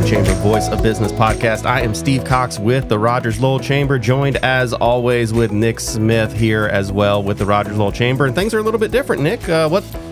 Chamber Voice of Business podcast. I am Steve Cox with the Rogers Lowell Chamber, joined as always with Nick Smith here as well with the Rogers Lowell Chamber. And things are a little bit different, Nick.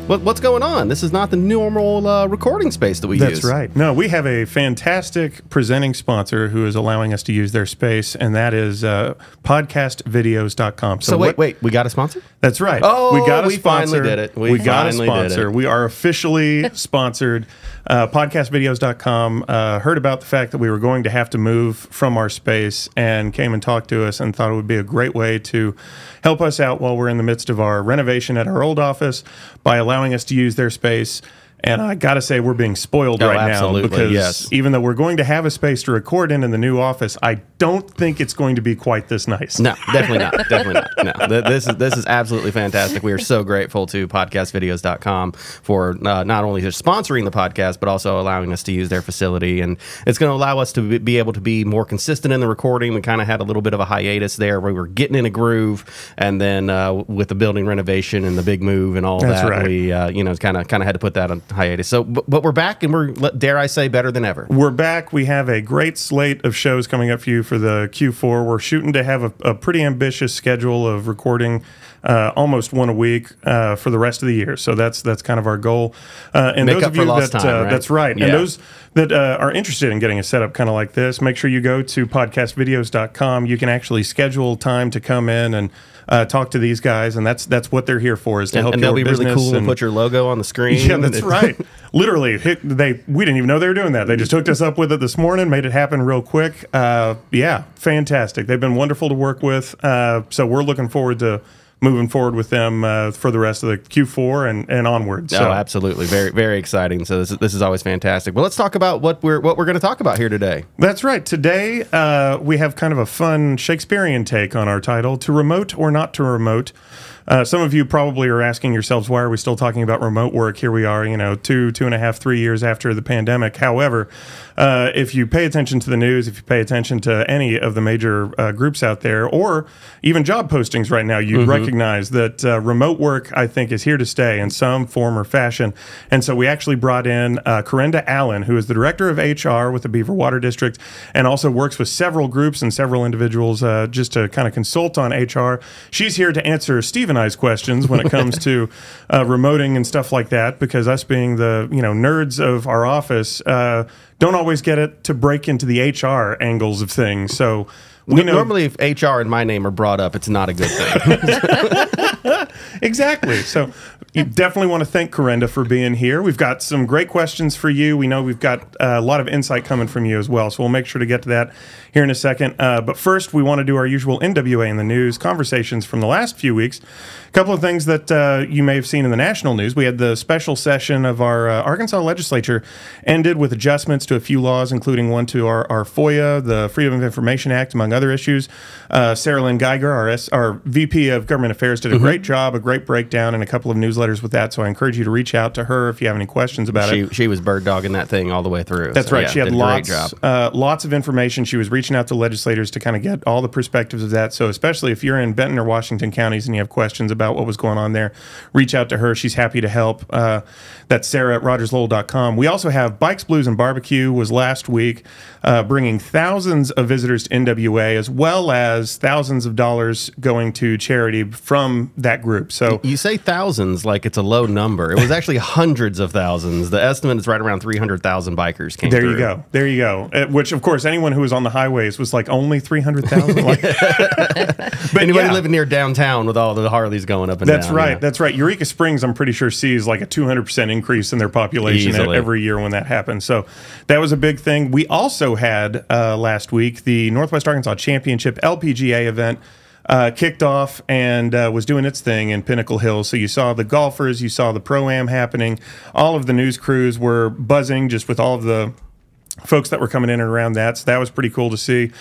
What's going on? This is not the normal recording space that we use. That's right. No, we have a fantastic presenting sponsor who is allowing us to use their space, and that is podcastvideos.com. So wait, we got a sponsor? That's right. Oh, we got a we sponsor. Finally did it. We got a sponsor. We are officially sponsored. Podcastvideos.com heard about the fact that we were going to have to move from our space and came and talked to us and thought it would be a great way to help us out while we're in the midst of our renovation at our old office by allowing us to use their space. And I got to say, we're being spoiled right now because even though we're going to have a space to record in the new office, I don't think it's going to be quite this nice. No, definitely not. Definitely not. No, this is absolutely fantastic. We are so grateful to podcastvideos.com for not only just sponsoring the podcast, but also allowing us to use their facility. And it's going to allow us to be able to be more consistent in the recording. We kind of had a little bit of a hiatus there where we were getting in a groove. And then with the building renovation and the big move and all we kind of had to put that on hiatus. So, but we're back, and we're, dare I say, better than ever. We're back. We have a great slate of shows coming up for you for the Q4. We're shooting to have a pretty ambitious schedule of recording almost one a week for the rest of the year. So that's kind of our goal. And Make those up of you for lost that time, right? That's right. Yeah. And those that are interested in getting a setup kind of like this, make sure you go to podcastvideos.com. You can actually schedule time to come in and talk to these guys, and that's what they're here for, is to help your business. And they'll be really cool and put your logo on the screen. Yeah, that's right. Literally, we didn't even know they were doing that. They just hooked us up with it this morning, made it happen real quick. Yeah, fantastic. They've been wonderful to work with. So we're looking forward to moving forward with them for the rest of the Q4 and onwards. So. Oh, absolutely. Very, very exciting. So this is always fantastic. Well, let's talk about what we're going to talk about here today. That's right. Today, we have kind of a fun Shakespearean take on our title, To Remote or Not to Remote. Some of you probably are asking yourselves, why are we still talking about remote work? Here we are, 2.5, 3 years after the pandemic. However, if you pay attention to the news, if you pay attention to any of the major groups out there, or even job postings right now, you recognize that remote work, I think, is here to stay in some form or fashion. And so we actually brought in Korenda Allen, who is the director of HR with the Beaver Water District, and also works with several groups and several individuals just to kind of consult on HR. She's here to answer Steve and I's questions when it comes to remoting and stuff like that, because us being the nerds of our office don't always get it to break into the HR angles of things. So we know normally if HR and my name are brought up, it's not a good thing. Exactly. So you definitely want to thank Korenda for being here. We've got some great questions for you. We know we've got a lot of insight coming from you as well, so we'll make sure to get to that here in a second. But first, we want to do our usual NWA in the news conversations from the last few weeks. A couple of things that you may have seen in the national news. We had the special session of our Arkansas legislature ended with adjustments to a few laws, including one to our FOIA, the Freedom of Information Act, among other issues. Sarah Lynn Geiger, our VP of Government Affairs, did a great job, a great breakdown, and a couple of newsletters with that. So I encourage you to reach out to her if you have any questions about it. She was bird dogging that thing all the way through. That's right. Yeah, she had lots of information. She was reaching out to legislators to kind of get all the perspectives of that. So especially if you're in Benton or Washington counties and you have questions about what was going on there, reach out to her. She's happy to help. That's Sarah at rogerslowell.com. We also have Bikes, Blues, and Barbecue was last week, bringing thousands of visitors to NWA, as well as thousands of dollars going to charity from that group. So you say thousands like it's a low number. It was actually hundreds of thousands. The estimate is right around 300,000 bikers came through. There you go. Which, of course, anyone who was on the highways was like, only 300,000? But anybody living near downtown with all the Harleys going up and down. That's right. Eureka Springs, I'm pretty sure, sees like a 200% increase in their population every year when that happens. So that was a big thing. We also had last week the Northwest Arkansas Championship LPGA event kicked off and was doing its thing in Pinnacle Hill. So you saw the golfers, you saw the Pro-Am happening. All of the news crews were buzzing just with all of the folks that were coming in and around that. So that was pretty cool to see.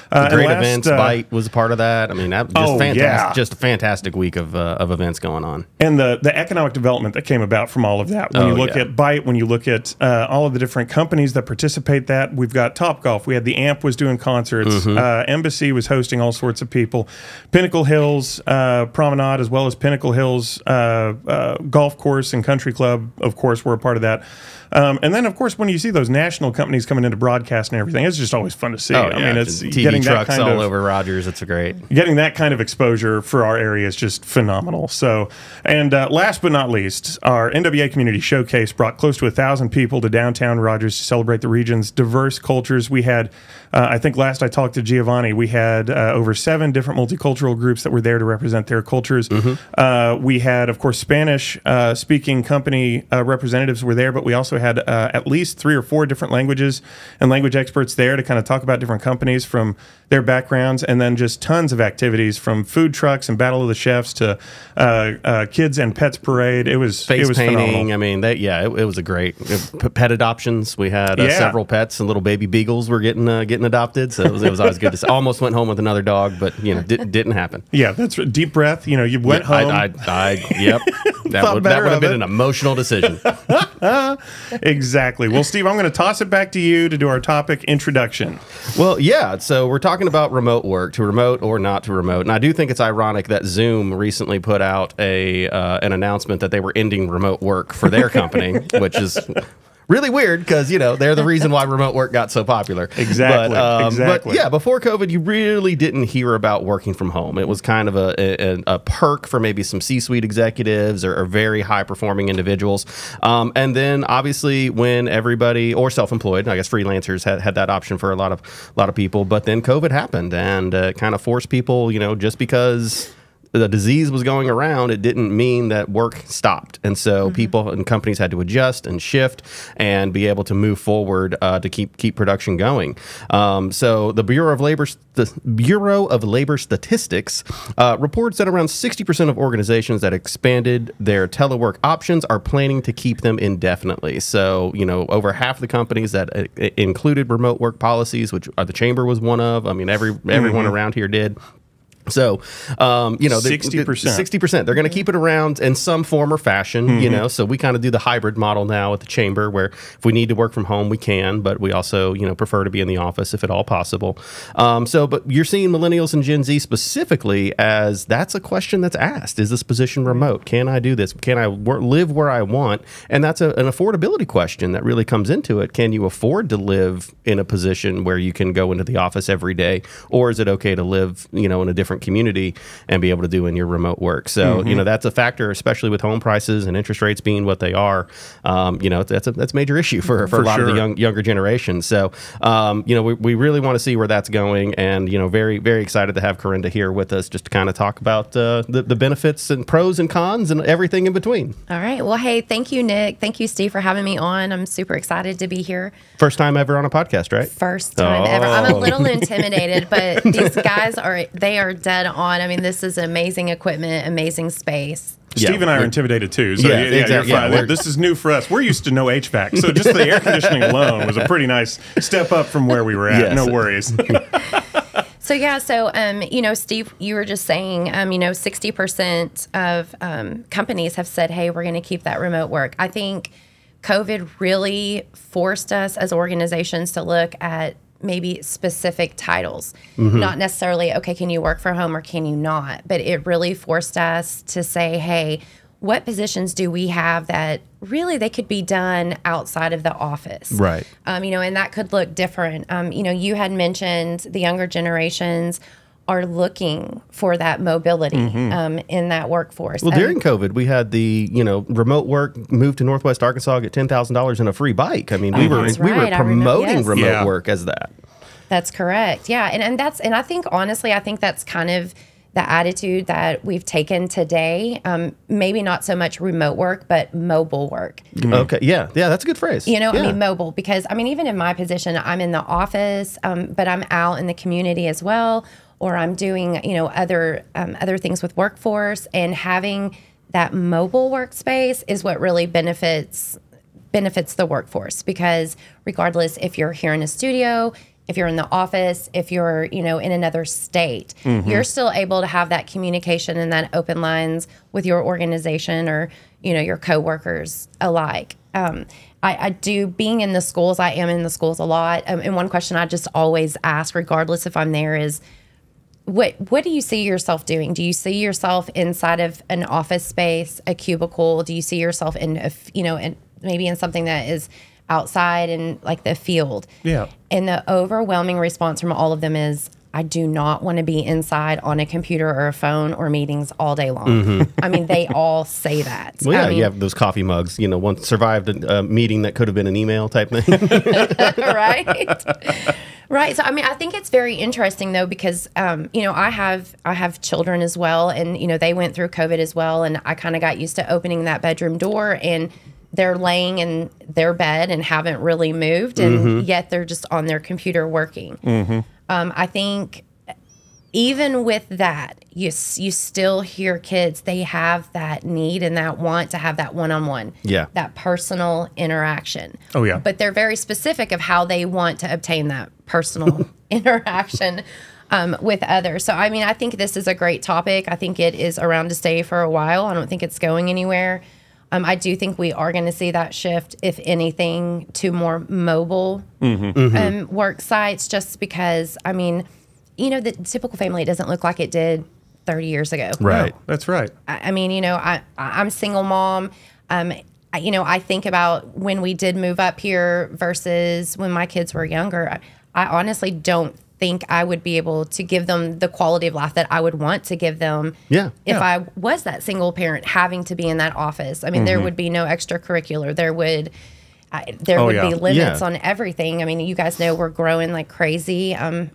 Great events. Bite was a part of that. I mean, that just fantastic. Just a fantastic week of events going on. And the economic development that came about from all of that. When you look at Bite, when you look at all of the different companies that participate that, we've got Topgolf. We had the AMP was doing concerts. Embassy was hosting all sorts of people. Pinnacle Hills Promenade, as well as Pinnacle Hills Golf Course and Country Club, of course, were a part of that. And then, of course, when you see those national companies coming into broadcast and everything. It's just always fun to see. Oh, I mean, it's TV getting trucks that kind all of, over Rogers. It's great. Getting that kind of exposure for our area is just phenomenal. So, and last but not least, our NWA Community Showcase brought close to 1,000 people to downtown Rogers to celebrate the region's diverse cultures. We had, I think last I talked to Giovanni, we had over 7 different multicultural groups that were there to represent their cultures. We had, of course, Spanish speaking company representatives were there, but we also had at least 3 or 4 different languages and language experts there to kind of talk about different companies from their backgrounds, and then just tons of activities from food trucks and Battle of the Chefs to kids and pets parade. It was Face painting. phenomenal. I mean, it was a great pet adoptions. We had several pets, and little baby beagles were getting adopted. So it was always good to see. Almost went home with another dog, but didn't happen. Yeah, that's deep breath. You went home. Yep. That would have been an emotional decision. Exactly. Well, Steve, I'm going to toss it back to you to do our topic introduction. Well, yeah. So we're talking about remote work, to remote or not to remote. And I do think it's ironic that Zoom recently put out an announcement that they were ending remote work for their company, which is really weird because, they're the reason why remote work got so popular. Exactly. But yeah, before COVID, you really didn't hear about working from home. It was kind of a perk for maybe some C-suite executives or very high-performing individuals. And then obviously when everybody, or self-employed, I guess freelancers had that option for a lot of people. But then COVID happened and kind of forced people, just because the disease was going around, it didn't mean that work stopped. And so people and companies had to adjust and shift and be able to move forward to keep production going. So the Bureau of Labor Statistics reports that around 60% of organizations that expanded their telework options are planning to keep them indefinitely. So, over half the companies that included remote work policies, which the Chamber was one of. I mean, everyone around here did. So, 60%, they're going to keep it around in some form or fashion, so we kind of do the hybrid model now at the Chamber where if we need to work from home, we can, but we also, prefer to be in the office if at all possible. But you're seeing millennials and Gen Z specifically as that's a question that's asked. Is this position remote? Can I do this? Can I live where I want? And that's an affordability question that really comes into it. Can you afford to live in a position where you can go into the office every day? Or is it okay to live, in a different community and be able to do in your remote work? So, that's a factor, especially with home prices and interest rates being what they are. That's a major issue for a lot of the younger generation. So, we really want to see where that's going, and, very, very excited to have Korenda here with us just to kind of talk about the benefits and pros and cons and everything in between. All right. Well, hey, thank you, Nick. Thank you, Steve, for having me on. I'm super excited to be here. First time ever on a podcast, right? First time ever. I'm a little intimidated, but these guys are dead on. I mean, this is amazing equipment, amazing space. Steve and I are intimidated too. So exactly. You're fine. This is new for us. We're used to no HVAC. So just the air conditioning alone was a pretty nice step up from where we were at. Yes. No worries. So, Steve, you were just saying, 60% of companies have said, hey, we're going to keep that remote work. I think COVID really forced us as organizations to look at maybe specific titles, not necessarily, okay, can you work from home or can you not? But it really forced us to say, hey, what positions do we have that really they could be done outside of the office? Right. And that could look different. You had mentioned the younger generations are looking for that mobility in that workforce. Well, during COVID, we had the remote work, move to Northwest Arkansas, get $10,000 and a free bike. I mean, we were promoting remote work as that. That's correct. Yeah, and I think honestly, that's kind of the attitude that we've taken today. Maybe not so much remote work, but mobile work. Okay. Yeah, that's a good phrase. I mean, mobile, because even in my position, I'm in the office, but I'm out in the community as well. Or I'm doing, other things with workforce, and having that mobile workspace is what really benefits the workforce, because regardless if you're here in a studio, if you're in the office, if you're, in another state, you're still able to have that communication and that open lines with your organization or, your coworkers alike. I do, being in the schools, I am in the schools a lot. And one question I just always ask, regardless if I'm there, is, what do you see yourself doing? Do you see yourself inside of an office space, a cubicle? Do you see yourself in maybe in something that is outside in like the field. Yeah. And the overwhelming response from all of them is, I do not want to be inside on a computer or a phone or meetings all day long. I mean, they all say that. Well, yeah, I mean, you have those coffee mugs, one survived a meeting that could have been an email type thing. right. Right. So, I mean, I think it's very interesting, though, because, I have children as well. And, they went through COVID as well. And I kind of got used to opening that bedroom door, and they're laying in their bed and haven't really moved. And yet they're just on their computer working. I think even with that, you still hear kids, they have that need and that want to have that one-on-one, that personal interaction. Oh, yeah. But they're very specific of how they want to obtain that personal interaction with others. So, I mean, I think this is a great topic. I think it is around to stay for a while. I don't think it's going anywhere. I do think we are going to see that shift, if anything, to more mobile work sites, just because, I mean, the typical family doesn't look like it did 30 years ago. Right. No, that's right. I mean, I'm a single mom. I think about when we did move up here versus when my kids were younger. I honestly don't think I would be able to give them the quality of life that I would want to give them if I was that single parent having to be in that office. I mean, there would be no extracurricular. There would be limits on everything. I mean, you guys know we're growing like crazy. And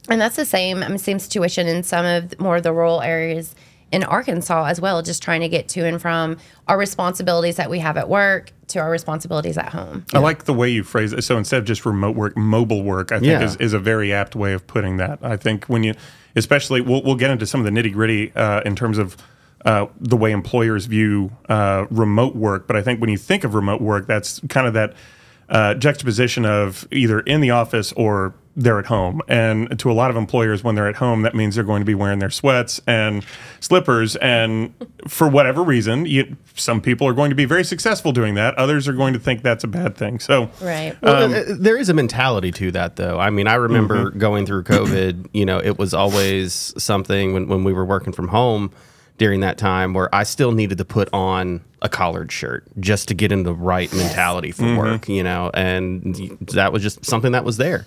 that's the same situation in some of more of the rural areas in Arkansas as well, just trying to get to and from our responsibilities that we have at work to our responsibilities at home. I like the way you phrase it. So instead of just remote work, mobile work, I think is a very apt way of putting that. I think when you, especially, we'll get into some of the nitty gritty in terms of the way employers view remote work. But I think when you think of remote work, that's kind of that juxtaposition of either in the office or they're at home. And to a lot of employers, when they're at home, that means they're going to be wearing their sweats and slippers. And for whatever reason, some people are going to be very successful doing that. Others are going to think that's a bad thing. So, right. Well, there is a mentality to that, though. I mean, I remember going through COVID, it was always something when we were working from home during that time where I still needed to put on a collared shirt just to get in the right mentality for work, and that was just something that was there.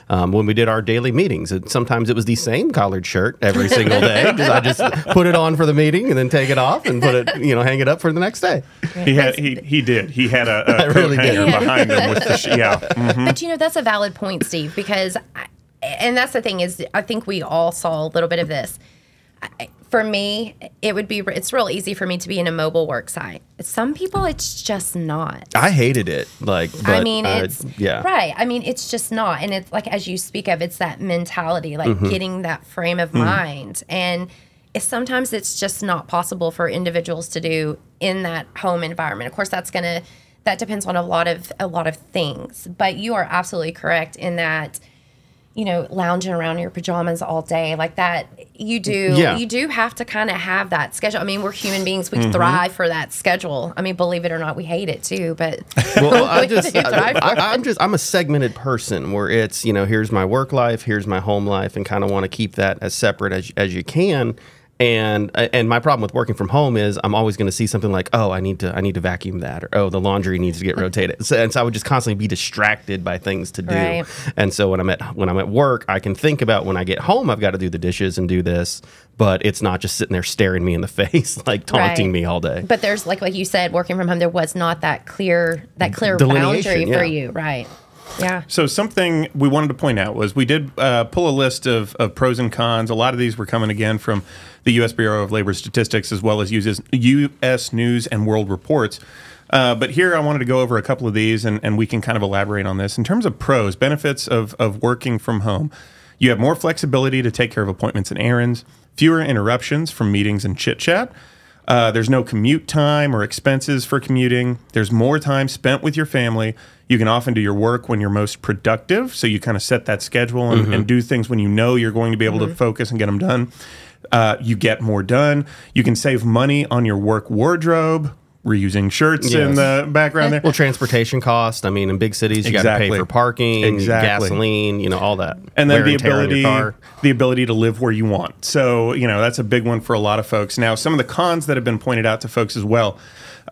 When we did our daily meetings, sometimes it was the same collared shirt every single day. I just put it on for the meeting and then take it off and put it, hang it up for the next day. He did. He had a coat hanger behind him with the But that's a valid point, Steve, because and that's the thing is I think we all saw a little bit of this. For me, it's real easy for me to be in a mobile work site. Some people, it's just not. I hated it. Right. I mean, it's just not. And it's like, as you speak of, it's that mentality, like getting that frame of mind. And sometimes it's just not possible for individuals to do in that home environment. Of course, that depends on a lot of things. But you are absolutely correct in that, lounging around in your pajamas all day like that, you do have to kind of have that schedule. I mean, we're human beings. We thrive for that schedule. I mean, believe it or not, we hate it too, but I'm a segmented person where it's, here's my work life, here's my home life, and kind of want to keep that as separate as you can. And my problem with working from home is I'm always going to see something like, oh, I need to vacuum that, or oh, the laundry needs to get rotated. So I would just constantly be distracted by things to do. Right. And so when I'm at work, I can think about when I get home, I've got to do the dishes and do this, but it's not just sitting there staring me in the face, like taunting me all day. But there's like you said, working from home, there was not that clear boundary for you, right? Yeah. So something we wanted to point out was we did pull a list of pros and cons. A lot of these were coming again from the U.S. Bureau of Labor Statistics, as well as U.S. News and World Reports. But here I wanted to go over a couple of these, and we can kind of elaborate on this. In terms of pros, benefits of working from home, you have more flexibility to take care of appointments and errands, fewer interruptions from meetings and chit-chat. There's no commute time or expenses for commuting. There's more time spent with your family. You can often do your work when you're most productive, so you kind of set that schedule and do things when you know you're going to be able to focus and get them done. You get more done. You can save money on your work wardrobe, reusing shirts in the background there. Well, transportation cost. I mean, in big cities, you got to pay for parking, gasoline, all that. And then the ability to live where you want. So, that's a big one for a lot of folks. Now, some of the cons that have been pointed out to folks as well.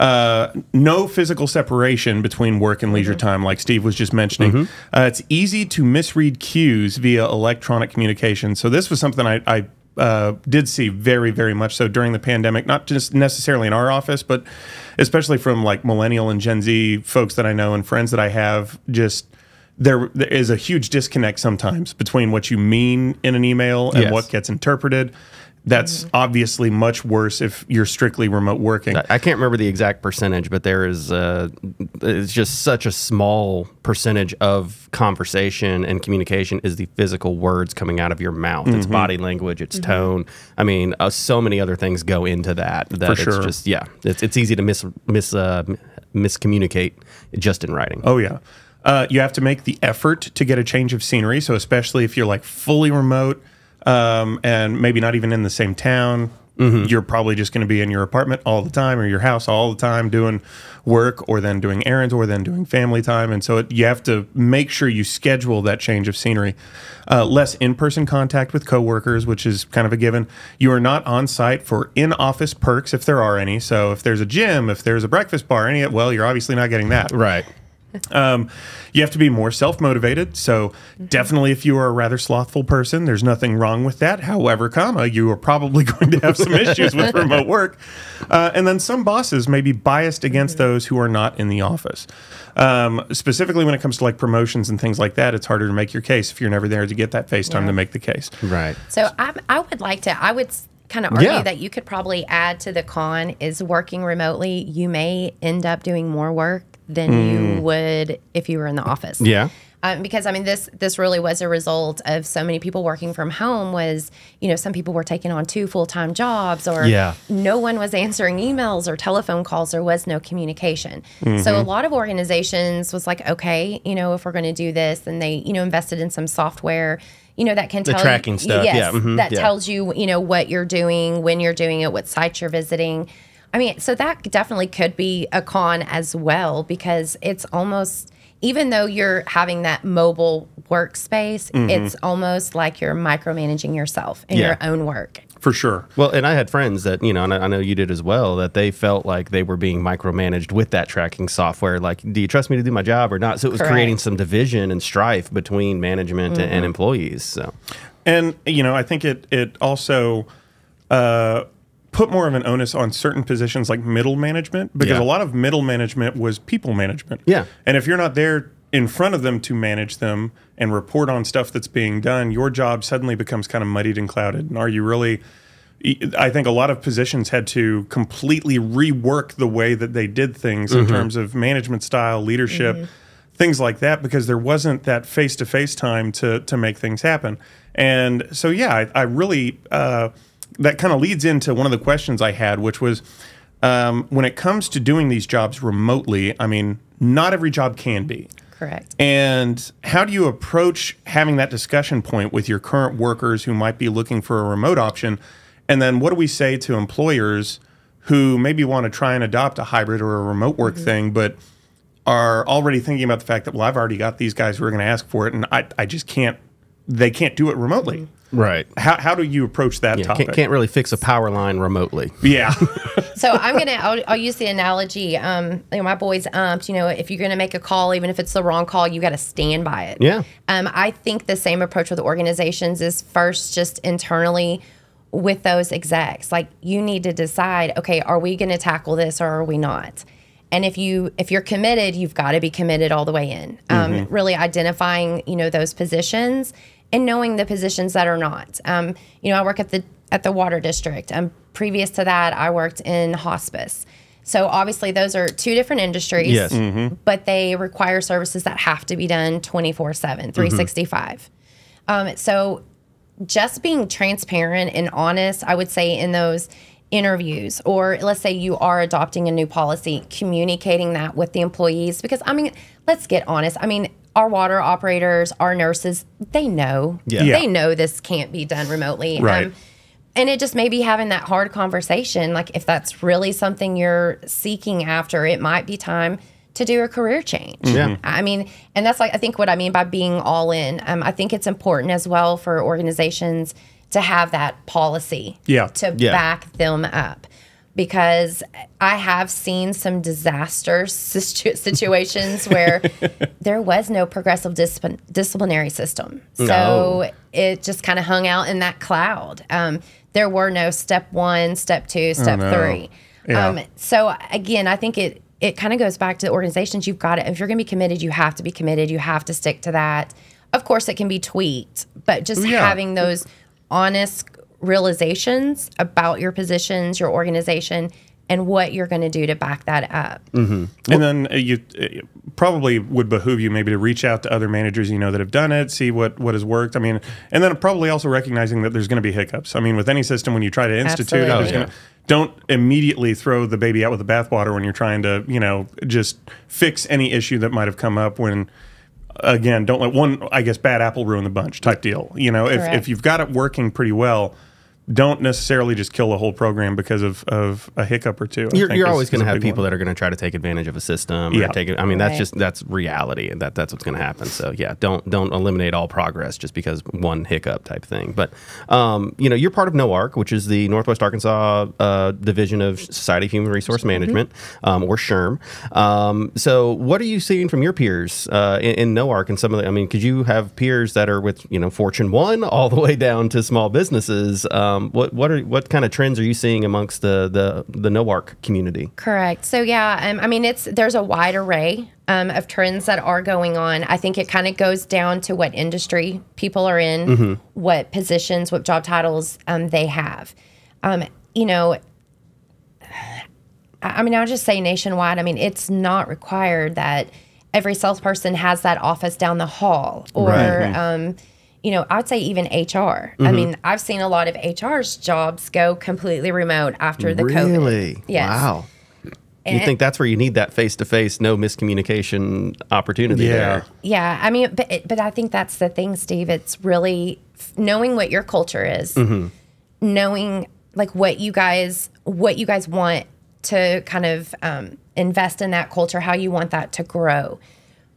No physical separation between work and leisure time, like Steve was just mentioning. It's easy to misread cues via electronic communication. So this was something I did see very, very much so during the pandemic, not just necessarily in our office, but especially from like millennial and Gen Z folks that I know and friends that I have. Just there is a huge disconnect sometimes between what you mean in an email and what gets interpreted. That's obviously much worse if you're strictly remote working. I can't remember the exact percentage, but there is it's just such a small percentage of conversation and communication is the physical words coming out of your mouth. It's body language, it's tone. I mean, so many other things go into that. For sure. It's just, it's easy to miscommunicate just in writing. Oh, yeah. You have to make the effort to get a change of scenery. So especially if you're like fully remote, and maybe not even in the same town, you're probably just going to be in your apartment all the time or your house all the time doing work or then doing errands or then doing family time. And so you have to make sure you schedule that change of scenery. Less in-person contact with coworkers, which is kind of a given. You are not on site for in-office perks if there are any. So if there's a gym, if there's a breakfast bar, well, you're obviously not getting that. Right. You have to be more self-motivated. So definitely if you are a rather slothful person, there's nothing wrong with that. However, you are probably going to have some issues with remote work. And then some bosses may be biased against those who are not in the office. Specifically when it comes to like promotions and things like that, it's harder to make your case if you're never there to get that face time to make the case. Right. So I would kind of argue that you could probably add to the con is working remotely. You may end up doing more work than you would if you were in the office. Yeah. Because I mean, this really was a result of so many people working from home. Was, some people were taking on 2 full-time jobs, or no one was answering emails or telephone calls. There was no communication. So a lot of organizations was like, okay, if we're going to do this, and they invested in some software, that can tell the tracking stuff. That tells you what you're doing, when you're doing it, what sites you're visiting. I mean, so that definitely could be a con as well, because it's almost, even though you're having that mobile workspace, it's almost like you're micromanaging yourself in your own work. For sure. Well, and I had friends that, and I know you did as well, that they felt like they were being micromanaged with that tracking software. Like, do you trust me to do my job or not? So it was creating some division and strife between management and employees. So, and, I think it also put more of an onus on certain positions like middle management, because a lot of middle management was people management. Yeah. And if you're not there in front of them to manage them and report on stuff that's being done, your job suddenly becomes kind of muddied and clouded. And are you really, I think a lot of positions had to completely rework the way that they did things in terms of management style, leadership, things like that, because there wasn't that face-to-face time to make things happen. And so, I really, that kind of leads into one of the questions I had, which was, when it comes to doing these jobs remotely, I mean, not every job can be. Correct. And how do you approach having that discussion point with your current workers who might be looking for a remote option? And then what do we say to employers who maybe want to try and adopt a hybrid or a remote work thing, but are already thinking about the fact that, well, I've already got these guys who are going to ask for it, and I just can't, they can't do it remotely. Right. How do you approach that topic? Can't really fix a power line remotely. Yeah. So I'll use the analogy. My boys, if you're gonna make a call, even if it's the wrong call, you got to stand by it. Yeah. I think the same approach with organizations is first just internally with those execs. Like, you need to decide, okay, are we going to tackle this or are we not? And if you're committed, you've got to be committed all the way in. Really identifying those positions and knowing the positions that are not. I work at the Water District. Previous to that, I worked in hospice. So obviously those are 2 different industries, yes. But they require services that have to be done 24/7, 365. So just being transparent and honest, I would say, in those interviews, or let's say you are adopting a new policy, communicating that with the employees. Because, I mean, let's get honest. I mean, our water operators, our nurses, they know. Yeah. They know this can't be done remotely. Right. And it just may be having that hard conversation. Like, if that's really something you're seeking after, it might be time to do a career change. Yeah. I mean, and that's like, I think what I mean by being all in. I think it's important as well for organizations to have that policy to back them up. because I have seen some disaster situations where there was no progressive disciplinary system. So it just kind of hung out in that cloud. There were no step 1, step 2, step 3. Yeah. So again, I think it kind of goes back to the organizations. You've got to, if you're going to be committed, you have to be committed. You have to stick to that. Of course, it can be tweaked, but just having those honest realizations about your positions, your organization, and what you're going to do to back that up. And then it probably would behoove you maybe to reach out to other managers that have done it, see what has worked. I mean, and then probably also recognizing that there's going to be hiccups. I mean, with any system, when you try to institute it, don't immediately throw the baby out with the bathwater when you're trying to, just fix any issue that might have come up when, again, don't let one, I guess, bad apple ruin the bunch type deal. If you've got it working pretty well, don't necessarily just kill the whole program because of a hiccup or two. You're always going to have people that are going to try to take advantage of a system. Or take it. I mean, that's reality, and that's what's going to happen. So don't eliminate all progress just because one hiccup type thing. But you're part of NOARC, which is the Northwest Arkansas Division of Society of Human Resource Management, or SHRM. So what are you seeing from your peers in NOARC and some of the? I mean, could you have peers that are with Fortune 1 all the way down to small businesses? What kind of trends are you seeing amongst the NOARC community? Correct. So I mean, there's a wide array of trends that are going on. I think it kind of goes down to what industry people are in, what positions, what job titles they have. I mean, I'll just say nationwide. I mean, it's not required that every salesperson has that office down the hall, or I'd say even HR. I mean, I've seen a lot of HR's jobs go completely remote after the COVID. Really? Yes. Wow. You think that's where you need that face-to-face, no miscommunication opportunity there? Yeah. I mean, but I think that's the thing, Steve. It's really knowing what your culture is, knowing like what you guys want to kind of invest in that culture, how you want that to grow.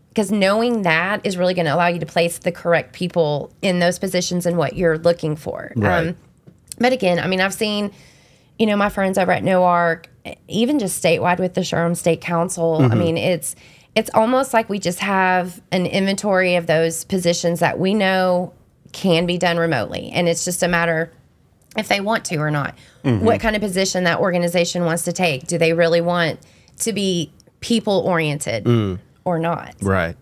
Because knowing that is really going to allow you to place the correct people in those positions and what you're looking for. Right. But again, I mean, I've seen, my friends over at NOARC, even just statewide with the SHRM State Council. I mean, it's almost like we just have an inventory of those positions that we know can be done remotely. And it's just a matter if they want to or not. What kind of position that organization wants to take. Do they really want to be people-oriented? Or not. Right.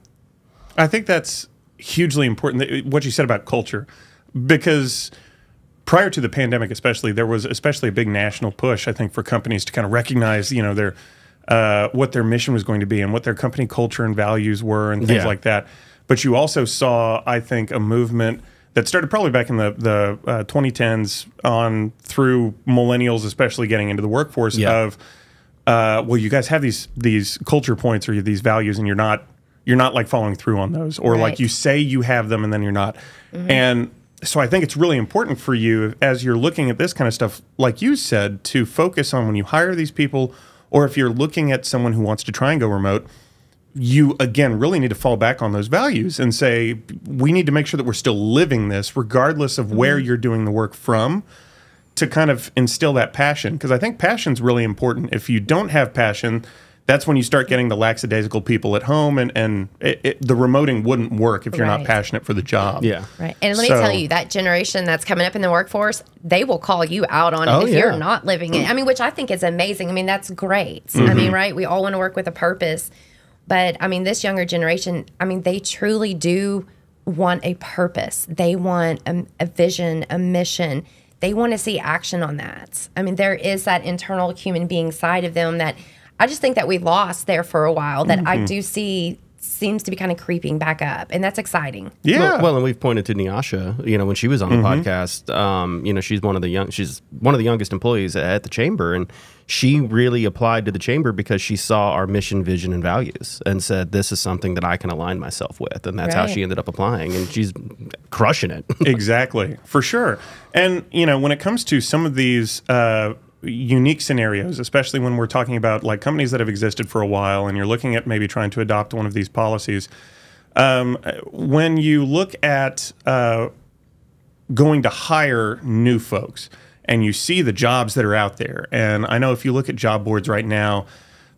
I think that's hugely important, what you said about culture, because prior to the pandemic especially, there was especially a big national push, I think, for companies to kind of recognize, their what their mission was going to be and what their company culture and values were and things like that. But you also saw, I think, a movement that started probably back in the 2010s on through millennials, especially getting into the workforce of, well, you guys have these culture points or these values, and you're not like following through on those, or like you say you have them and then you're not. And so I think it's really important for you as you're looking at this kind of stuff, like you said, to focus on when you hire these people, or if you're looking at someone who wants to try and go remote, you again really need to fall back on those values and say, we need to make sure that we're still living this regardless of where you're doing the work from, to kind of instill that passion. Because I think passion's really important. If you don't have passion, that's when you start getting the lackadaisical people at home, and the remoting wouldn't work if you're not passionate for the job. Yeah. Right. And let me tell you, that generation that's coming up in the workforce, they will call you out on it if you're not living it. I mean, which I think is amazing. I mean, that's great. I mean, right? We all want to work with a purpose. But, I mean, this younger generation, I mean, they truly do want a purpose. They want a vision, a mission. They want to see action on that. I mean, there is that internal human being side of them that I just think that we lost there for a while, that I do see seems to be kind of creeping back up, and that's exciting. Yeah. Well, and we've pointed to Nyasha, when she was on the podcast, she's one of the youngest employees at the chamber, and she really applied to the chamber because she saw our mission, vision, and values and said, this is something that I can align myself with. And that's how she ended up applying, and she's crushing it. Exactly. For sure. And, when it comes to some of these unique scenarios, especially when we're talking about like companies that have existed for a while and you're looking at maybe trying to adopt one of these policies, when you look at going to hire new folks, and you see the jobs that are out there. And I know if you look at job boards right now,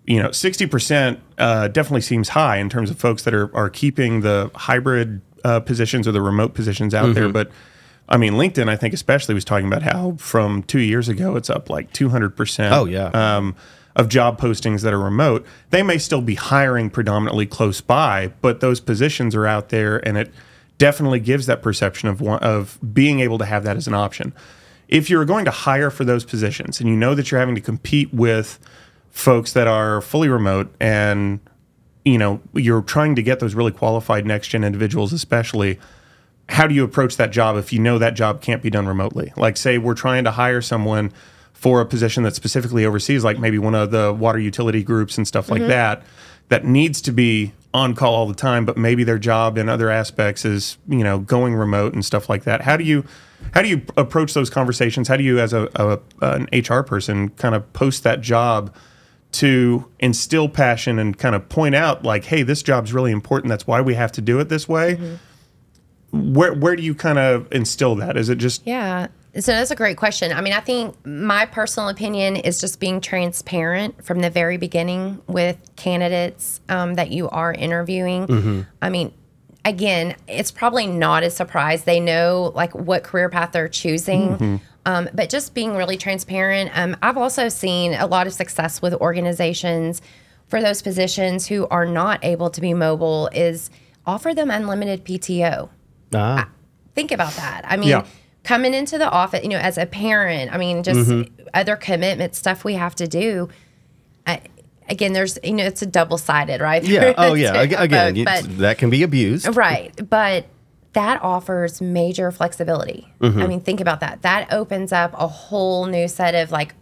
60% definitely seems high in terms of folks that are keeping the hybrid positions or the remote positions out there. But I mean, LinkedIn, I think especially, was talking about how from 2 years ago, it's up like 200%. Oh, yeah. Of job postings that are remote. They may still be hiring predominantly close by, but those positions are out there, and it definitely gives that perception of being able to have that as an option. If you're going to hire for those positions and you know that you're having to compete with folks that are fully remote, and you're trying to get those really qualified next-gen individuals especially, how do you approach that job if you know that job can't be done remotely? Like, say we're trying to hire someone for a position that specifically oversees, like maybe one of the water utility groups and stuff like that needs to be on call all the time, but maybe their job in other aspects is, going remote and stuff like that. How do you approach those conversations? How do you, as an HR person, kind of post that job to instill passion and kind of point out, like, hey, this job's really important. That's why we have to do it this way. Where do you kind of instill that? Is it just... Yeah. So that's a great question. I mean, I think my personal opinion is just being transparent from the very beginning with candidates that you are interviewing. I mean, again, it's probably not a surprise. They know like what career path they're choosing. But just being really transparent. I've also seen a lot of success with organizations for those positions who are not able to be mobile is offer them unlimited PTO. Think about that. I mean, coming into the office, as a parent, I mean, just other commitment stuff we have to do. Again, there's, it's a double-sided, right? Yeah. Oh, yeah. Again, that can be abused. Right. But that offers major flexibility. I mean, think about that. That opens up a whole new set of like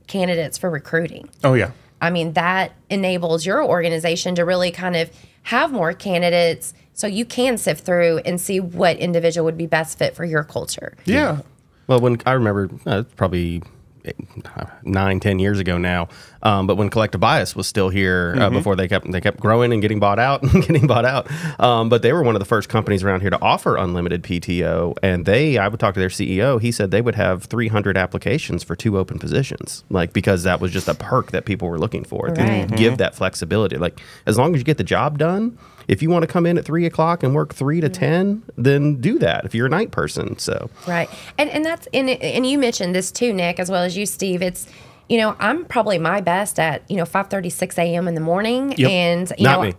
candidates for recruiting. Oh, yeah. I mean, that enables your organization to really kind of have more candidates so you can sift through and see what individual would be best fit for your culture. Yeah. Well, when I remember, probably 9-10 years ago now, but when Collective Bias was still here, before they kept growing and getting bought out and getting bought out, but they were one of the first companies around here to offer unlimited PTO, and I would talk to their CEO. He said they would have 300 applications for 2 open positions, like, because that was just a perk that people were looking for. Right. To give that flexibility, like, as long as you get the job done. If you want to come in at 3 o'clock and work 3 to 10, then do that. If you're a night person, so right, and that's and you mentioned this too, Nick, as well as you, Steve. It's I'm probably my best at 5:30, 6 a.m. in the morning, and Not me.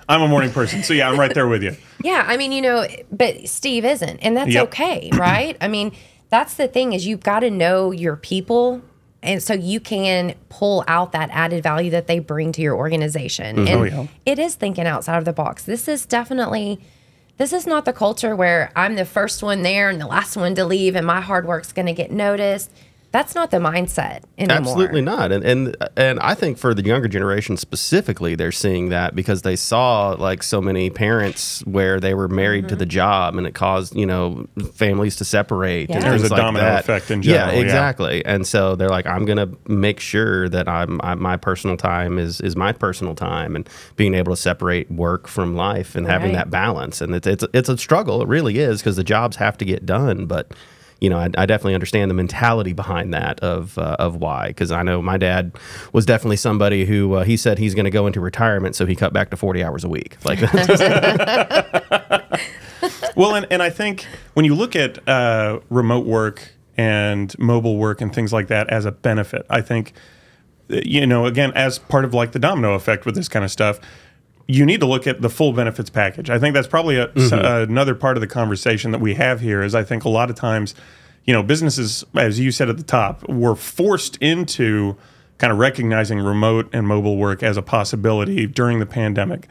I'm a morning person, so yeah, I'm right there with you. Yeah, I mean, but Steve isn't, and that's okay, right? I mean, that's the thing is you've got to know your people. And so you can pull out that added value that they bring to your organization. And it is thinking outside of the box. This is not the culture where I'm the first one there and the last one to leave and my hard work's going to get noticed. That's not the mindset anymore. Absolutely not. And I think for the younger generation specifically, they're seeing that because they saw like so many parents where they were married to the job and it caused, families to separate. Yeah. And There's things a like domino that. effect in general. Yeah, exactly. And so they're like, I'm going to make sure that my personal time is my personal time, and being able to separate work from life and having that balance. And it's a struggle. It really is, because the jobs have to get done. But I definitely understand the mentality behind that of why, because I know my dad was definitely somebody who he said he's going to go into retirement, so he cut back to 40 hours a week. Like, well, and I think when you look at remote work and mobile work and things like that as a benefit, I think again, as part of like the domino effect with this kind of stuff, you need to look at the full benefits package. I think that's probably another part of the conversation that we have here is I think a lot of times, businesses, as you said at the top, were forced into kind of recognizing remote and mobile work as a possibility during the pandemic.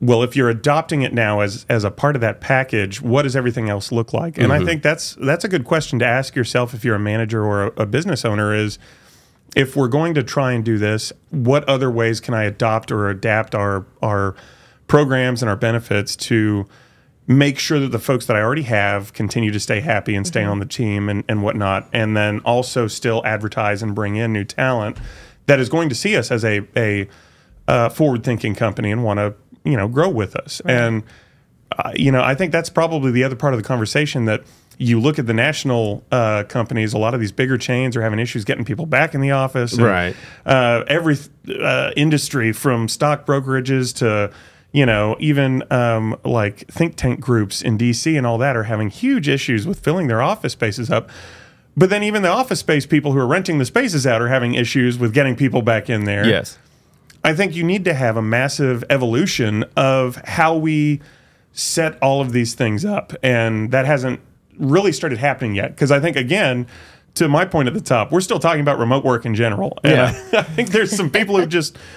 Well, if you're adopting it now as a part of that package, what does everything else look like? And I think that's a good question to ask yourself if you're a manager or a business owner is, if we're going to try and do this, what other ways can I adopt or adapt our programs and our benefits to make sure that the folks that I already have continue to stay happy and stay on the team and whatnot, and then also still advertise and bring in new talent that is going to see us as a forward-thinking company and want to grow with us. Right. And I think that's probably the other part of the conversation that you look at the national companies, a lot of these bigger chains are having issues getting people back in the office. And, Right. Every industry from stock brokerages to, you know, even like think tank groups in DC and all that are having huge issues with filling their office spaces up. But then even the office space people who are renting the spaces out are having issues with getting people back in there. Yes. I think you need to have a massive evolution of how we set all of these things up. And that hasn't really started happening yet. Because I think, again, to my point at the top, we're still talking about remote work in general. And Yeah. I think there's some people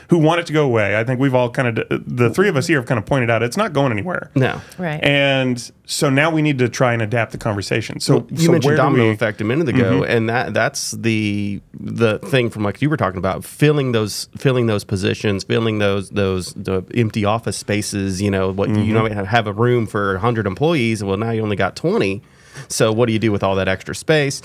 who want it to go away. I think we've all kind of, the three of us here have kind of pointed out it's not going anywhere. No. Right. And so now we need to try and adapt the conversation. So You mentioned where do domino we- effect a minute ago, and that's the thing from like you were talking about, filling those positions, filling the empty office spaces. You know what you know have a room for 100 employees. Well, now you only got 20. So what do you do with all that extra space?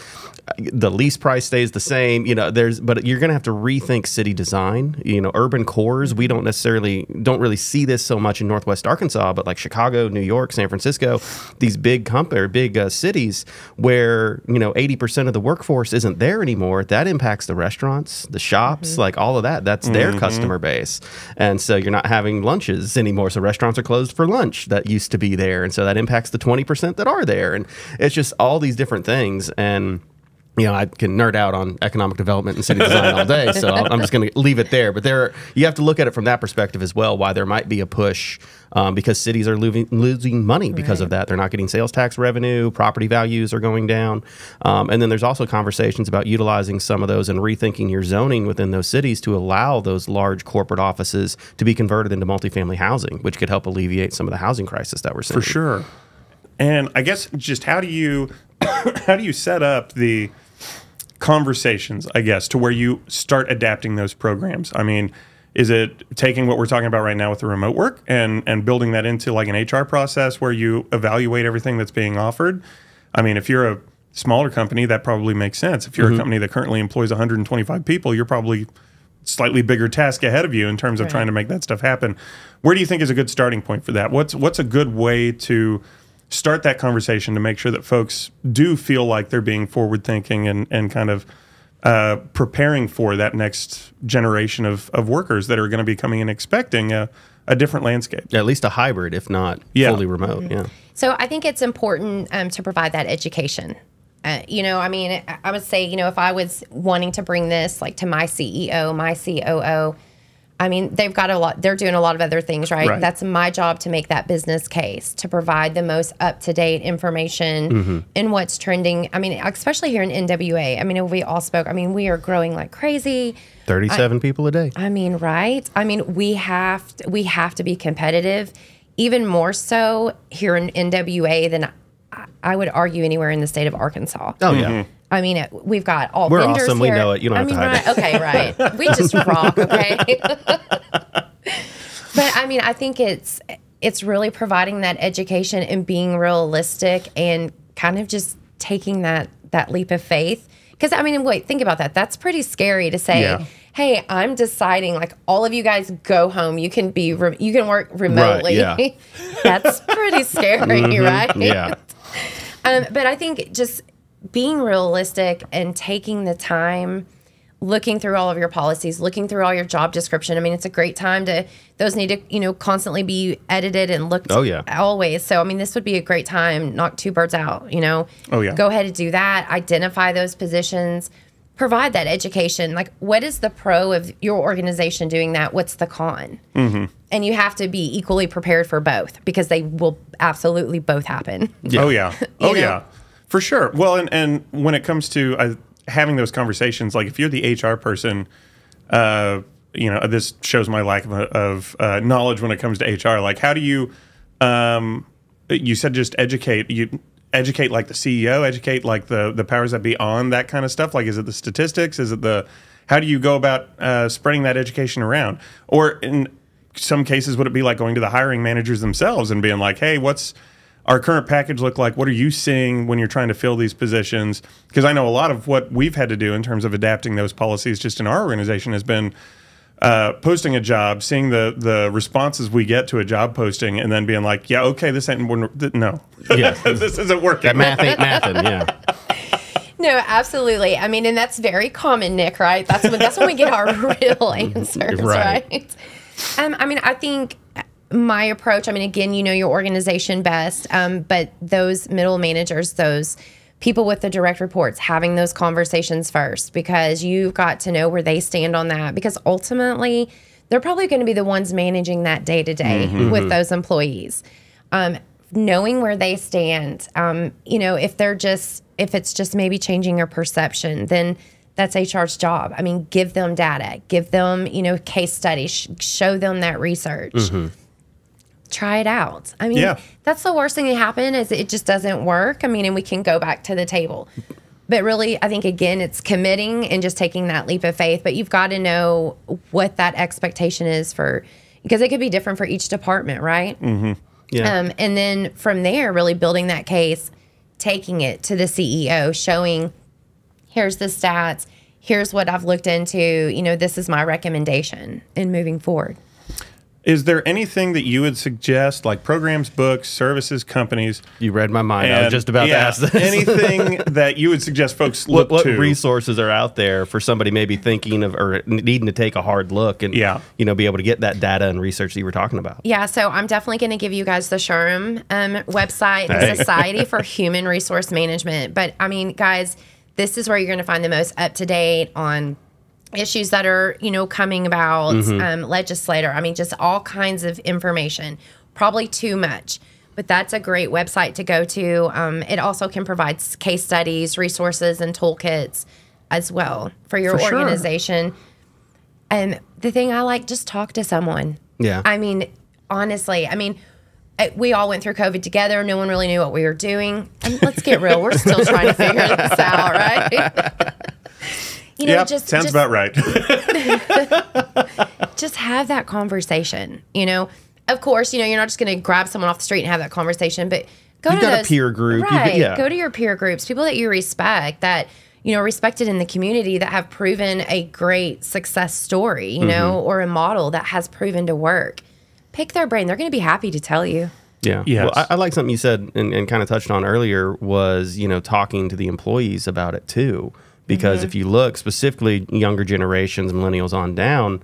The lease price stays the same, you know. But you're going to have to rethink city design. You know, urban cores. We don't really see this so much in Northwest Arkansas, but like Chicago, New York, San Francisco, these big cities where 80% of the workforce isn't there anymore. That impacts the restaurants, the shops, like all of that. That's their customer base, and so you're not having lunches anymore. So restaurants are closed for lunch that used to be there, and so that impacts the 20% that are there, and it's just all these different things. And I can nerd out on economic development and city design all day, so I'm just going to leave it there. But you have to look at it from that perspective as well, why there might be a push because cities are losing money because of that. They're not getting sales tax revenue, property values are going down. And then there's also conversations about utilizing some of those and rethinking your zoning within those cities to allow those large corporate offices to be converted into multifamily housing, which could help alleviate some of the housing crisis that we're seeing. For sure. And I guess just how do you set up the conversations, I guess, to where you start adapting those programs? I mean, is it taking what we're talking about right now with the remote work and building that into like an HR process where you evaluate everything that's being offered? I mean, if you're a smaller company, that probably makes sense. If you're a company that currently employs 125 people, you're probably slightly bigger task ahead of you in terms of trying to make that stuff happen. Where do you think is a good starting point for that? What's a good way to start that conversation to make sure that folks do feel like they're being forward thinking and kind of preparing for that next generation of workers that are going to be coming in expecting a different landscape? At least a hybrid, if not fully remote. Yeah. So I think it's important to provide that education. I mean, I would say, if I was wanting to bring this like to my CEO, my COO, I mean, they've got they're doing a lot of other things, right? That's my job to make that business case, to provide the most up-to-date information in what's trending. I mean, especially here in NWA. I mean, we all spoke. I mean, we are growing like crazy. 37 people a day. I mean, right? I mean, we have to be competitive, even more so here in NWA than I would argue anywhere in the state of Arkansas. Oh, yeah. I mean, we've got all We're vendors awesome. here. We know it. You don't have to hide it. Okay, right. We just rock, okay? But I mean, I think it's really providing that education and being realistic and kind of just taking that leap of faith. Because, I mean, wait, think about that. That's pretty scary to say, hey, I'm deciding, like, all of you guys go home. You can work remotely. Right, yeah. That's pretty scary, right? Yeah. But I think just being realistic and taking the time, looking through all of your policies, looking through all your job description. I mean, it's a great time those need to, constantly be edited and looked always. So, I mean, this would be a great time, knock two birds out, Oh, yeah. Go ahead and do that. Identify those positions, provide that education. Like, what is the pro of your organization doing that? What's the con? And you have to be equally prepared for both because they will absolutely both happen. Yeah. Oh, yeah. Oh, yeah. For sure. Well, and when it comes to having those conversations, like if you're the HR person, this shows my lack of knowledge when it comes to HR. Like, how do you, you said just educate, like the CEO, educate like the powers that be on that kind of stuff? Like, is it the statistics? Is it how do you go about spreading that education around? Or in some cases, would it be like going to the hiring managers themselves and being like, hey, what's our current package look like? What are you seeing when you're trying to fill these positions? Because I know a lot of what we've had to do in terms of adapting those policies just in our organization has been posting a job, seeing the responses we get to a job posting, and then being like, yeah, okay, this ain't no, Yeah. this isn't working. That math ain't mathin', yeah. No, absolutely. I mean, and that's very common, Nick, right? That's when we get our real answers, right? I mean, I think my approach, I mean, again, you know your organization best, but those middle managers, those people with the direct reports, having those conversations first, because you've got to know where they stand on that, because ultimately they're probably going to be the ones managing that day to day with those employees. Knowing where they stand, you know, if it's just maybe changing your perception, then that's HR's job. I mean, give them data, give them, you know, case studies, show them that research. Try it out. I mean, that's the worst thing that happen is it just doesn't work. I mean, and we can go back to the table. But really, I think, again, it's committing and just taking that leap of faith. But you've got to know what that expectation is because it could be different for each department, right? Yeah. And then from there, really building that case, taking it to the CEO, showing, here's the stats, here's what I've looked into, you know, this is my recommendation in moving forward. Is there anything that you would suggest, like programs, books, services, companies? You read my mind. I was just about to ask this. Anything that you would suggest folks look what to? resources are out there for somebody maybe thinking of or needing to take a hard look and you know, be able to get that data and research that you were talking about? Yeah, so I'm definitely going to give you guys the SHRM website, the Society for Human Resource Management. But I mean, guys, this is where you're going to find the most up-to-date on issues that are, you know, coming about, legislator. I mean, just all kinds of information, probably too much, but that's a great website to go to. It also can provide case studies, resources, and toolkits as well for your organization. And the thing I like, just talk to someone. Yeah. I mean, honestly, I mean, we all went through COVID together. No one really knew what we were doing. And let's get real. We're still trying to figure this out, right? You know, sounds about right. Just have that conversation. You know, of course, you know, you're not just going to grab someone off the street and have that conversation, but You've got a peer group. Right. Go to your peer groups, people that you respect, that, you know, respected in the community, that have proven a great success story, you know, or a model that has proven to work. Pick their brain. They're going to be happy to tell you. Yeah. Yes. Well, I like something you said and kind of touched on earlier was, you know, talking to the employees about it too. Because if you look specifically younger generations, millennials on down,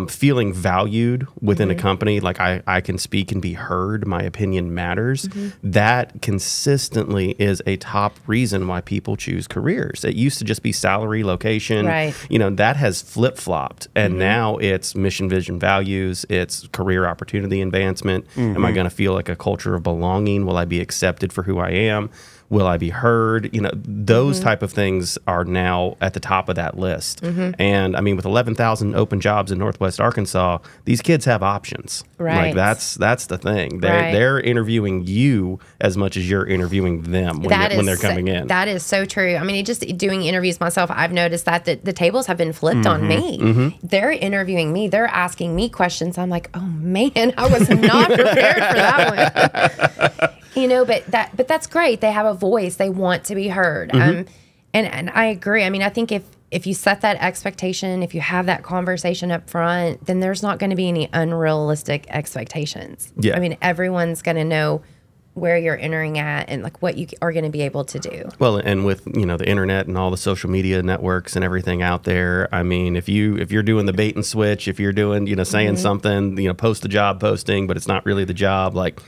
feeling valued within a company, like I can speak and be heard, my opinion matters, that consistently is a top reason why people choose careers. It used to just be salary, location, you know, that has flip-flopped. And now it's mission, vision, values, it's career opportunity advancement. Am I going to feel like a culture of belonging? Will I be accepted for who I am? Will I be heard? You know, those type of things are now at the top of that list. And I mean, with 11,000 open jobs in Northwest Arkansas, these kids have options. Like that's the thing. They're interviewing you as much as you're interviewing them when they're coming in. That is so true. I mean, just doing interviews myself, I've noticed that the tables have been flipped on me. They're interviewing me. They're asking me questions. I'm like, oh man, I was not prepared for that one. You know, but that's great. They have a voice. They want to be heard. And I agree. I mean, I think if you set that expectation, if you have that conversation up front, then there's not going to be any unrealistic expectations. I mean, everyone's going to know where you're entering at and like what you are going to be able to do. Well, and with, you know, the internet and all the social media networks and everything out there, I mean, if you're doing the bait and switch, if you're doing, you know, saying something, you know, post the job posting, but it's not really the job, like,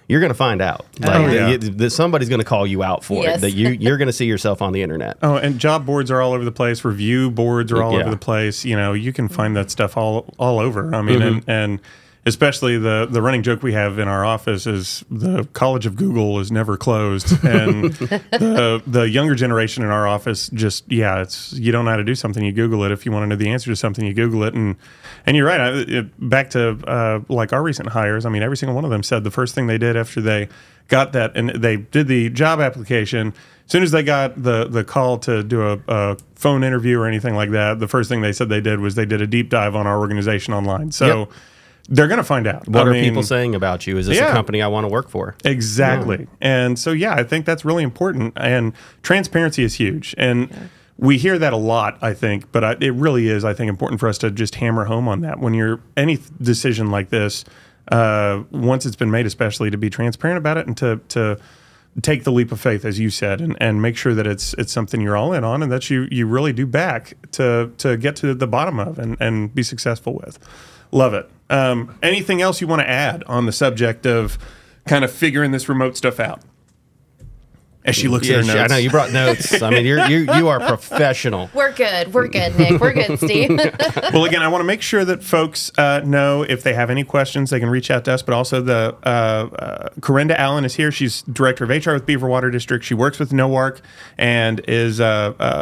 you're going to find out. Like, somebody's going to call you out for it. That you're going to see yourself on the internet. Oh, and job boards are all over the place. Review boards are all over the place. You know, you can find that stuff all over. I mean, and especially the running joke we have in our office is the College of Google is never closed. And the younger generation in our office just, it's you don't know how to do something, you Google it. If you want to know the answer to something, you Google it. And you're right. Back to like our recent hires, I mean, every single one of them said the first thing they did after they got that, and they did the job application, as soon as they got the call to do a phone interview or anything like that, the first thing they said they did was they did a deep dive on our organization online. So they're going to find out. What are people saying about you? Is this a company I want to work for? Exactly. And so, I think that's really important. And transparency is huge. And we hear that a lot, I think, but it really is, I think, important for us to just hammer home on that. When you're any decision like this, once it's been made, especially, to be transparent about it and to take the leap of faith, as you said, and make sure that it's something you're all in on and that you really do back to get to the bottom of and be successful with. Love it. Anything else you want to add on the subject of kind of figuring this remote stuff out? As she looks at her notes. I know you brought notes. I mean, you are professional. We're good. We're good, Nick. We're good, Steve. Well, again, I want to make sure that folks know if they have any questions, they can reach out to us. But also, the Korenda Allen is here. She's director of HR with Beaver Water District. She works with NOARC and is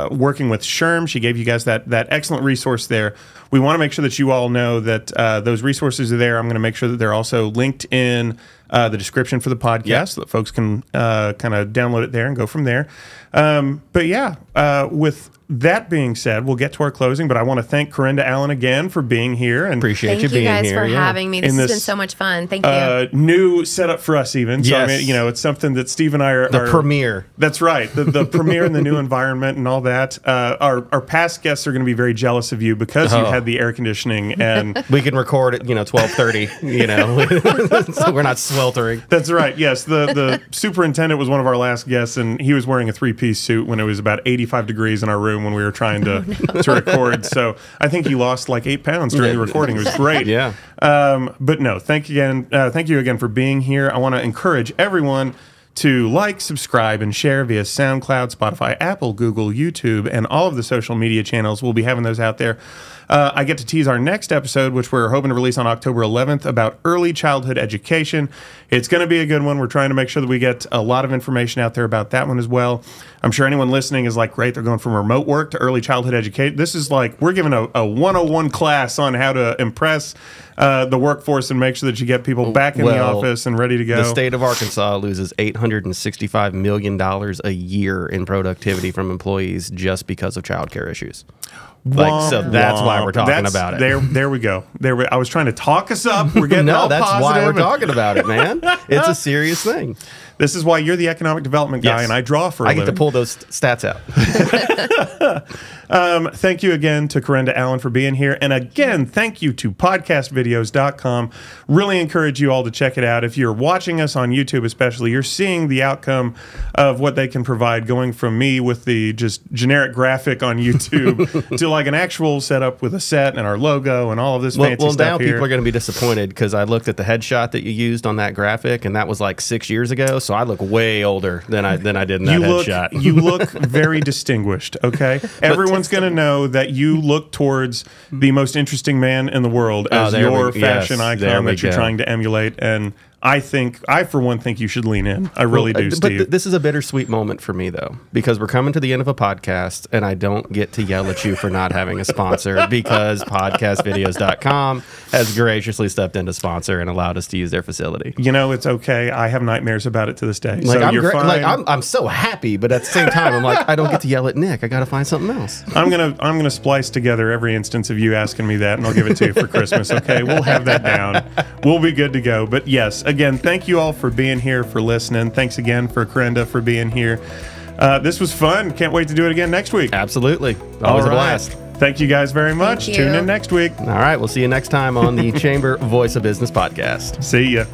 working with SHRM. She gave you guys that excellent resource there. We want to make sure that you all know that those resources are there. I'm going to make sure that they're also linked in the description for the podcast so that folks can kind of download it there and go from there. But yeah, with that being said, we'll get to our closing, but I want to thank Korenda Allen again for being here. And appreciate you being here. Thank you guys for having me. This has been so much fun. Thank you. New setup for us even. So, I mean, it's something that Steve and I are... The premiere. That's right. The premiere in the new environment and all that. Our past guests are going to be very jealous of you because you had the air conditioning and... We can record at, 12:30, so we're not sweltering. That's right. Yes. The superintendent was one of our last guests, and he was wearing a 3-piece suit when it was about 85 degrees in our room when we were trying to record. So I think he lost like 8 pounds during the recording. It was great. Yeah. But no, thank you again for being here. I want to encourage everyone to like, subscribe, and share via SoundCloud, Spotify, Apple, Google, YouTube, and all of the social media channels. We'll be having those out there. I get to tease our next episode, which we're hoping to release on October 11th, about early childhood education. It's going to be a good one. We're trying to make sure that we get a lot of information out there about that one as well. I'm sure anyone listening is like, great, they're going from remote work to early childhood education. This is like, we're giving a 101 class on how to impress the workforce and make sure that you get people back in the office and ready to go. The state of Arkansas loses $865 million a year in productivity from employees just because of childcare issues. So that's why we're talking about it. There we go. I was trying to talk us up. We're getting all that's positive. why we're talking about it, man. It's a serious thing. This is why you're the economic development guy and I draw for a living. I get to pull those stats out. Thank you again to Korenda Allen for being here. And again, thank you to podcastvideos.com. Really encourage you all to check it out. If you're watching us on YouTube especially, you're seeing the outcome of what they can provide, going from me with the just generic graphic on YouTube to like an actual setup with a set and our logo and all of this fancy stuff now here. People are going to be disappointed because I looked at the headshot that you used on that graphic, and that was like 6 years ago. So I look way older than I did in that headshot. You look very distinguished, okay? Everyone's going to know that you look towards the most interesting man in the world as your fashion icon that you're trying to emulate. And I for one, think you should lean in. I really do, Steve. But this is a bittersweet moment for me, though, because we're coming to the end of a podcast, and I don't get to yell at you for not having a sponsor because podcastvideos.com has graciously stepped in to sponsor and allowed us to use their facility. It's okay. I have nightmares about it to this day. Like, so you're fine. Like, I'm so happy, but at the same time, I'm like, I don't get to yell at Nick. I got to find something else. I'm gonna splice together every instance of you asking me that, and I'll give it to you for Christmas. Okay, we'll have that down. We'll be good to go. But yes, again, thank you all for being here, for listening. Thanks again for Korenda for being here. This was fun. Can't wait to do it again next week. Absolutely. Always a blast. Thank you guys very much. Tune in next week. All right. We'll see you next time on the Chamber Voice of Business podcast. See ya.